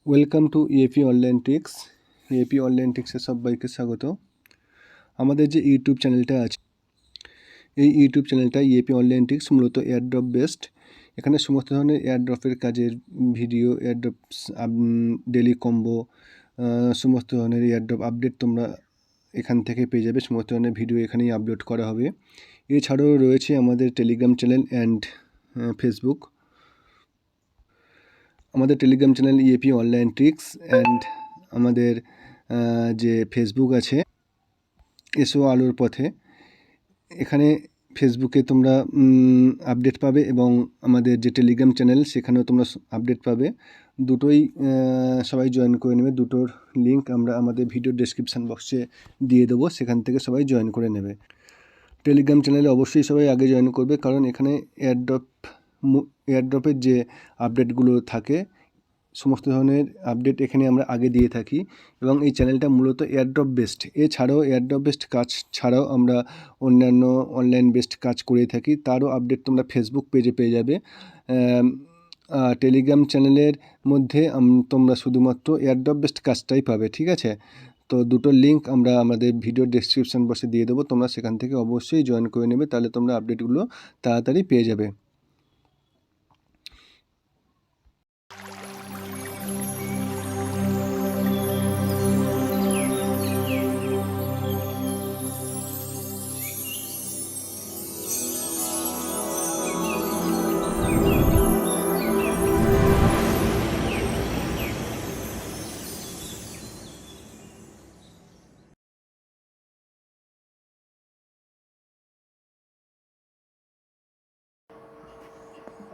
Welcome to EAP online tricks. EAP online ট্রিক্সে সবাইকে স্বাগত। আমাদের যে ইউটিউব চ্যানেলটা আছে, এই ইউটিউব চ্যানেলটা ইএপি অনলাইন ট্রিক্স মূলত এয়ারড্রপ বেসড। এখানে সমস্ত ধরনের এয়ারড্রপের কাজের ভিডিও, এয়ারড্রপস, ডেলি কম্বো, সমস্ত ধরনের এয়ারড্রপ আপডেট তোমরা এখান থেকে পেয়ে যাবে। সমস্ত ধরনের ভিডিও এখানেই আপলোড করা হবে। এছাড়াও রয়েছে আমাদের টেলিগ্রাম চ্যানেল অ্যান্ড ফেসবুক। আমাদের Telegram channel EAP online tricks and আমাদের যে ফেসবুক আছে এসো আলোর পথে। এখানে ফেসবুকে তোমরা আপডেট পাবে এবং আমাদের যে টেলিগ্রাম চ্যানেল সেখানেও তোমরা আপডেট পাবে। দুটোই সবাই জয়েন করে নেবে। দুটোর লিঙ্ক আমরা আমাদের ভিডিও ডেসক্রিপশান বক্সে দিয়ে দেবো, সেখান থেকে সবাই জয়েন করে নেবে। টেলিগ্রাম চ্যানেলে অবশ্যই সবাই আগে জয়েন করবে, কারণ এখানে এয়ারড্রপের যে আপডেটগুলো থাকে সমস্ত ধরনের আপডেট এখানে আমরা আগে দিয়ে থাকি এবং এই চ্যানেলটা মূলত এয়ারড্রপ বেসড। এছাড়াও এয়ারড্রপ বেসড কাজ ছাড়াও আমরা অন্যান্য অনলাইন বেসড কাজ করে থাকি, তারও আপডেট তোমরা ফেসবুক পেজে পেয়ে যাবে। টেলিগ্রাম চ্যানেলের মধ্যে তোমরা শুধুমাত্র এয়ারড্রপ বেসড কাজটাই পাবে, ঠিক আছে? তো দুটোর লিঙ্ক আমরা আমাদের ভিডিও ডেসক্রিপশন বক্সে দিয়ে দেবো, তোমরা সেখান থেকে অবশ্যই জয়েন করে নেবে, তাহলে তোমরা আপডেটগুলো তাড়াতাড়ি পেয়ে যাবে।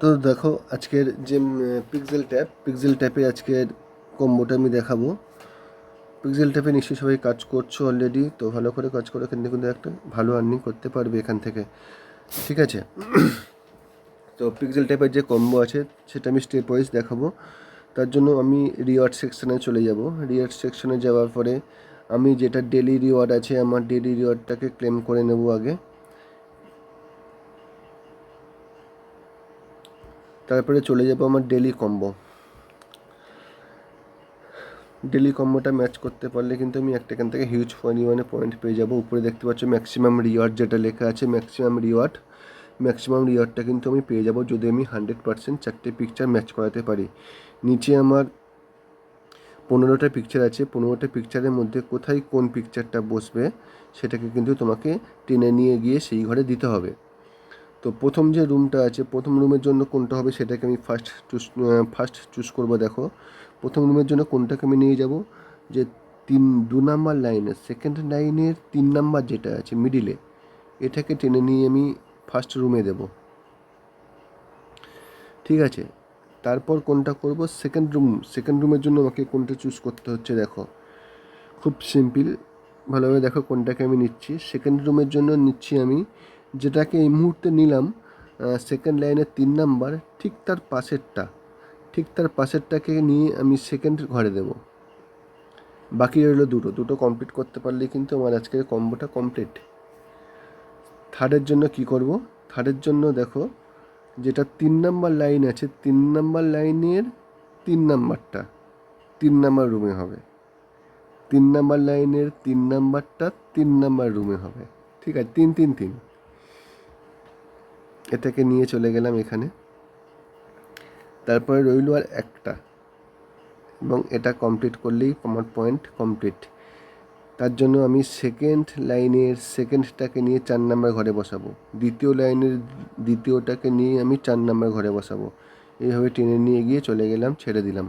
তো দেখো আজকের যে পিক্সেল ট্যাপে আজকের কম্বোটা আমি দেখাবো। পিক্সেল ট্যাপে নিশ্চয়ই সবাই কাজ করছো অলরেডি, তো ভালো করে কাজ করো, এখান থেকে কিন্তু একটা ভালো আর্নিং করতে পারবে এখান থেকে, ঠিক আছে? তো পিক্সেল ট্যাপের যে কম্বো আছে সেটা আমি স্টেপ ওয়াইজ দেখাবো। তার জন্য আমি রিওয়ার্ড সেকশানে চলে যাব। রিওয়ার্ড সেকশানে যাওয়ার পরে আমি যেটা ডেলি রিওয়ার্ড আছে আমার ডেলি রিওয়ার্ডটাকে ক্লেম করে নেব আগে। তারপরে চলে যাব আমার ডেলি কম্বো। ডেলি কম্বোটা ম্যাচ করতে পারলে কিন্তু আমি এখান থেকে হিউজ পরিমাণে পয়েন্ট পেয়ে যাব। উপরে দেখতে পাচ্ছ ম্যাক্সিমাম রিওয়ার্ড যেটা লেখা আছে, ম্যাক্সিমাম রিওয়ার্ডটা কিন্তু আমি পেয়ে যাব যদি আমি 100% চারটে পিকচার ম্যাচ করাতে পারি। নিচে আমার 15টা পিকচার আছে, 15টা পিকচারের মধ্যে কোথায় কোন পিকচারটা বসবে সেটাকে কিন্তু তোমাকে টেনে নিয়ে গিয়ে সেই ঘরে দিতে হবে। তো প্রথম যে রুমটা আছে, প্রথম রুমের জন্য কোনটা হবে সেটাকে আমি ফার্স্ট চুজ করব। দেখো প্রথম রুমের জন্য কোনটাকে আমি নিয়ে যাব, যে 2 নাম্বার লাইনের সেকেন্ড লাইনের 3 নাম্বার যেটা আছে মিডিলে, এটাকে টেনে নিয়ে আমি ফার্স্ট রুমে দেব, ঠিক আছে? তারপর কোনটা করব, সেকেন্ড রুমের জন্য আমাকে কোনটা চুজ করতে হচ্ছে। দেখো খুব সিম্পল, ভালোভাবে দেখো কোনটাকে আমি নিচ্ছি। সেকেন্ড রুমের জন্য নিচ্ছি আমি যেটাকে এই মুহূর্তে নিলাম, সেকেন্ড লাইনের 3 নাম্বার, ঠিক তার পাশেরটাকে নিয়ে আমি সেকেন্ড ঘরে দেব। বাকি রইলো দুটো কমপ্লিট করতে পারলে কিন্তু আমার আজকের কম্বোটা কমপ্লিট। থার্ডের জন্য কি করব, থার্ডের জন্য দেখো যেটা 3 নাম্বার লাইন আছে, 3 নাম্বার লাইনের 3 নাম্বারটা 3 নাম্বার রুমে হবে। 3 নাম্বার লাইনের 3 নাম্বারটা 3 নাম্বার রুমে হবে, ঠিক আছে? 3 এটাকে নিয়ে চলে গেলাম এখানে। তারপরে রইল আর একটা, এবং এটা কমপ্লিট করলেই আমার পয়েন্ট কমপ্লিট। তার জন্য আমি সেকেন্ড লাইনের সেকেন্ডটাকে নিয়ে 4 নাম্বার ঘরে বসাবো, দ্বিতীয় লাইনের দ্বিতীয়টাকে নিয়ে আমি 4 নাম্বার ঘরে বসাবো। এইভাবে টেনে নিয়ে গিয়ে চলে গেলাম, ছেড়ে দিলাম।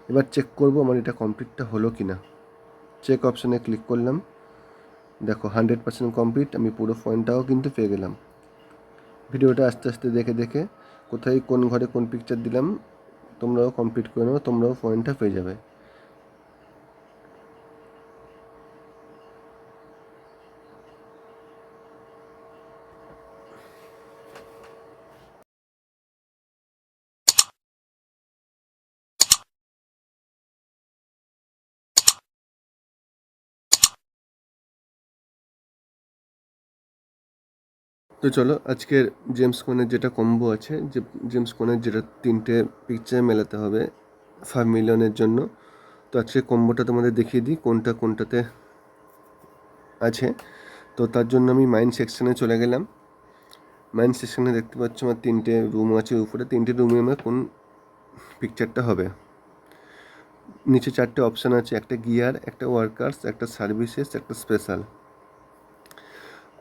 এবার চেক করব আমার এটা কমপ্লিটটা হলো কি না। চেক অপশানে ক্লিক করলাম, দেখো 100% কমপ্লিট। আমি পুরো পয়েন্টটাও কিন্তু পেয়ে গেলাম। ভিডিওটা আস্তে আস্তে দেখে কোথায় কোন ঘরে কোন পিকচার দিলাম তোমরাও কমপ্লিট করে নাও, তোমরাও পয়েন্টটা পেয়ে যাবে। তো চলো আজকের জেমস কনের যেটা কম্বো আছে, যে জেমস কনের যেটা 3টে পিকচার মেলাতে হবে, 5 মিলিয়নের জন্য। তো আজকে কম্বোটা তোমাদের দেখিয়ে দিই কোনটা কোনটাতে আছে। তো তার জন্য আমি মাইন সেকশানে চলে গেলাম। মাইন সেকশানে দেখতে পাচ্ছ আমার 3টে রুম আছে উপরে, 3টে রুমে আমার কোন পিকচারটা হবে। নিচে 4টে অপশান আছে, একটা গিয়ার, একটা ওয়ার্কার্স, একটা সার্ভিসেস, একটা স্পেশাল।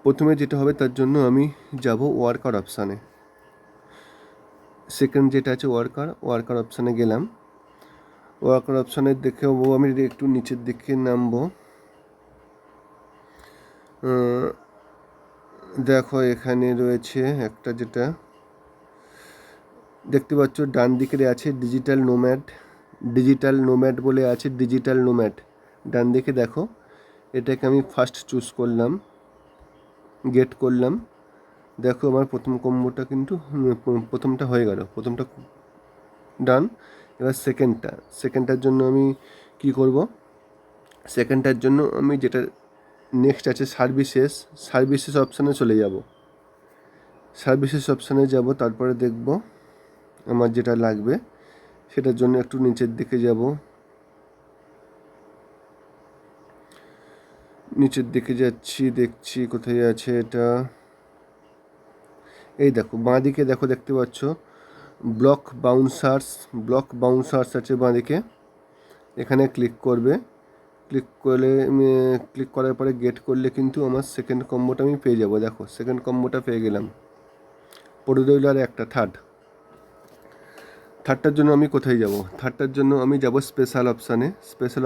প্রথমে যেটা হবে তার জন্য আমি যাব ওয়ার্কার অপশানে। সেকেন্ড যেটা আছে ওয়ার্কার অপশানে গেলাম। ওয়ার্কার অপশানে দেখে আমি একটু নিচের দিকে নামবো। দেখো এখানে রয়েছে একটা, যেটা দেখতে পাচ্ছ ডান দিকে আছে ডিজিটাল নোম্যাড বলে আছে, ডিজিটাল নোম্যাড ডান দিকে দেখো। এটাকে আমি ফার্স্ট চুজ করলাম, গেট করলাম। দেখো আমার প্রথম কম্বোটা কিন্তু প্রথমটা হয়ে গেল, প্রথমটা ডান। এবার সেকেন্ডটার জন্য আমি কি করব, সেকেন্ডটার জন্য আমি যেটা নেক্সট আছে সার্ভিসেস অপশানে চলে যাব। সার্ভিসেস অপশানে যাব, তারপরে দেখব আমার যেটা লাগবে সেটার জন্য একটু নিচের দিকে যাব। নিচের দিকে যাচ্ছি, দেখছি কোথায় আছে এটা। এই দেখো বাঁ দিকে দেখো, দেখতে পাচ্ছ ব্লক বাউন্সার্স আছে বাঁ দিকে। এখানে ক্লিক করবে, ক্লিক করার পরে গেট করলে কিন্তু আমার সেকেন্ড কম্বোটা আমি পেয়ে যাব। দেখো সেকেন্ড কম্বোটা পেয়ে গেলাম। পড়ে রইল আর একটা থার্ডটার জন্য আমি কোথায় যাব? থার্ডটার জন্য আমি যাব স্পেশাল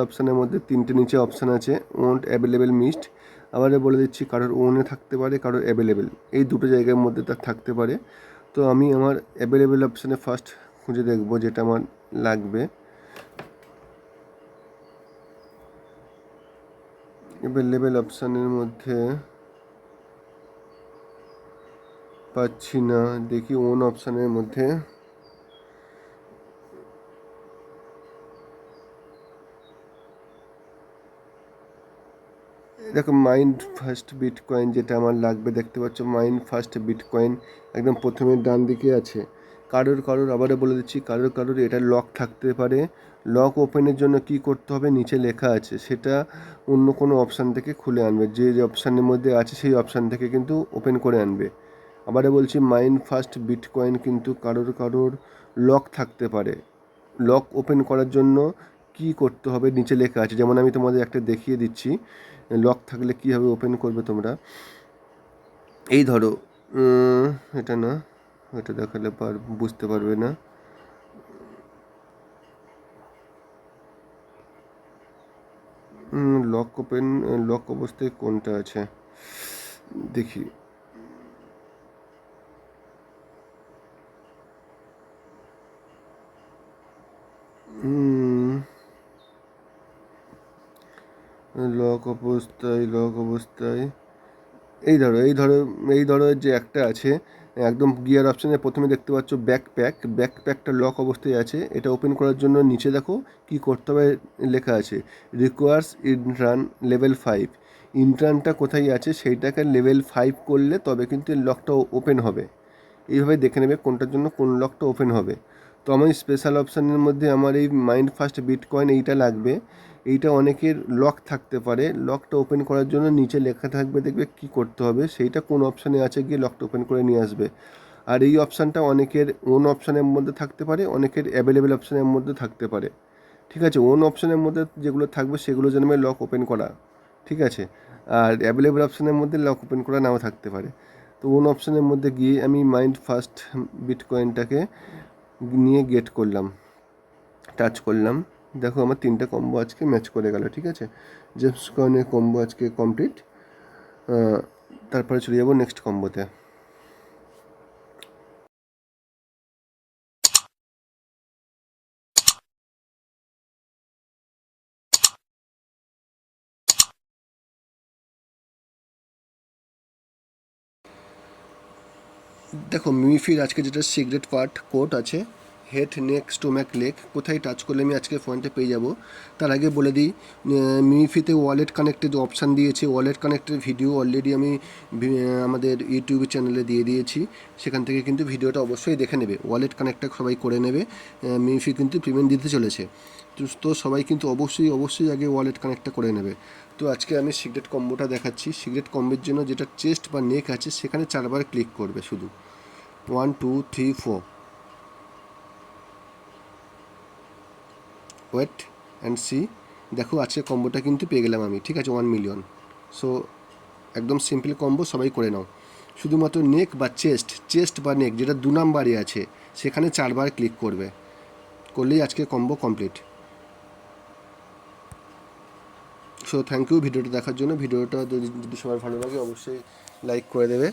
অপশানের মধ্যে 3টে নিচে অপশান আছে, ওন্ট অ্যাভেলেবেল মিসড। আবার বলে দিচ্ছি, কারোর ওনে থাকতে পারে, কারোর অ্যাভেলেবেল, এই দুটো জায়গার মধ্যে তার থাকতে পারে। তো আমি আমার অ্যাভেলেবেল অপশানে ফার্স্ট খুঁজে দেখব যেটা আমার লাগবে। অ্যাভেলেবেল অপশানের মধ্যে পাচ্ছি না, দেখি ওন অপশানের মধ্যে। দেখো মাইন্ড ফার্স্ট বিটকয়েন যেটা আমার লাগবে, দেখতে পাচ্ছ মাইন্ড ফার্স্ট বিটকয়েন একদম প্রথমে ডান দিকে আছে। কারোর আবারও বলে দিচ্ছি, কারোর এটা লক থাকতে পারে। লক ওপেনের জন্য কি করতে হবে, নিচে লেখা আছে, সেটা অন্য কোনো অপশান থেকে খুলে আনবে। যে অপশানের মধ্যে আছে সেই অপশান থেকে কিন্তু ওপেন করে আনবে। আবারও বলছি, মাইন্ড ফার্স্ট বিটকয়েন কিন্তু কারোর লক থাকতে পারে। লক ওপেন করার জন্য কি করতে হবে নিচে লেখা আছে। যেমন আমি তোমাদের একটা দেখিয়ে দিচ্ছি, লক থাকলে কীভাবে ওপেন করবে তোমরা। এই ধরো এটা না, এটা দেখালে বুঝতে পারবে না। লক অবস্থায় কোনটা আছে দেখি। লক অবস্থায় এই ধরো যে একটা আছে একদম গিয়ার অপশানে প্রথমে দেখতে পাচ্ছ ব্যাকপ্যাকটা লক অবস্থায় আছে। এটা ওপেন করার জন্য নিচে দেখো কি করতে হবে লেখা আছে, রিকোয়ার্স ইন্ট্রান লেভেল 5। ইন্ট্রানটা কোথায় আছে সেইটাকে লেভেল 5 করলে তবে কিন্তু লকটা ওপেন হবে। এইভাবে দেখে নেবে কোনটার জন্য কোন লকটা ওপেন হবে। তো আমার স্পেশাল অপশানের মধ্যে আমার এই মাইন্ড ফার্স্ট বিটকয়েন এইটা লাগবে। এইটা অনেকের লক থাকতে পারে, লকটা ওপেন করার জন্য নিচে লেখা থাকবে, দেখবে কি করতে হবে, সেইটা কোন অপশানে আছে গিয়ে লকটা ওপেন করে নিয়ে আসবে। আর এই অপশানটা অনেকের ওন অপশানের মধ্যে থাকতে পারে, অনেকের অ্যাভেলেবেল অপশানের মধ্যে থাকতে পারে। ঠিক আছে, ওন অপশানের মধ্যে যেগুলো থাকবে সেগুলো জানবে লক ওপেন করা, ঠিক আছে। আর অ্যাভেলেবেল অপশানের মধ্যে লক ওপেন করা নাও থাকতে পারে। তো ওন অপশানের মধ্যে গিয়ে আমি মাইন্ড ফার্স্ট বিটকয়েনটাকে নিয়ে গেট করলাম, টাচ করলাম। দেখো আমার 3টে কম্বো আজকে ম্যাচ করে গেল, ঠিক আছে। জেমস কয়েনের কম্বো আজকে কমপ্লিট। তারপরে চলে যাবো নেক্সট কম্বোতে। দেখো মিমিফির আজকে যেটা সিক্রেট কোড আছে, হেড, নেক, স্টোম্যাক, লেগ কোথায় টাচ করলে আমি আজকে পয়েন্টে পেয়ে যাব। তার আগে বলে দিই, মিমিফিতে ওয়ালেট কানেক্টের অপশান দিয়েছে। ওয়ালেট কানেক্টের ভিডিও অলরেডি আমি আমাদের ইউটিউব চ্যানেলে দিয়ে দিয়েছি, সেখান থেকে কিন্তু ভিডিওটা অবশ্যই দেখে নেবে। ওয়ালেট কানেক্টটা সবাই করে নেবে, মিমিফি কিন্তু পেমেন্ট দিতে চলেছে। তো সবাই কিন্তু অবশ্যই আগে ওয়ালেট কানেক্টটা করে নেবে। তো আজকে আমি সিক্রেট কম্বোটা দেখাচ্ছি। সিক্রেট কম্বোর জন্য যেটা চেস্ট বা নেক আছে সেখানে 4বার ক্লিক করবে শুধু। 1 2 3 4, ওয়েট অ্যান্ড সি। দেখো আজকে কম্বোটা কিন্তু পেয়ে গেলাম আমি, ঠিক আছে, 1 মিলিয়ন। সো একদম সিম্পল কম্বো, সবাই করে নাও। শুধুমাত্র নেক বা চেস্ট বা নেক যেটা 2 নাম্বারই আছে সেখানে 4বার ক্লিক করবে, করলেই আজকে combo complete. So thank you ভিডিওটা দেখার জন্য। ভিডিওটা যদি সবার ভালো লাগে অবশ্যই লাইক করে দেবে,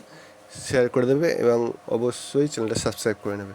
শেয়ার করে দেবে এবং অবশ্যই চ্যানেলটা সাবস্ক্রাইব করে নেবে।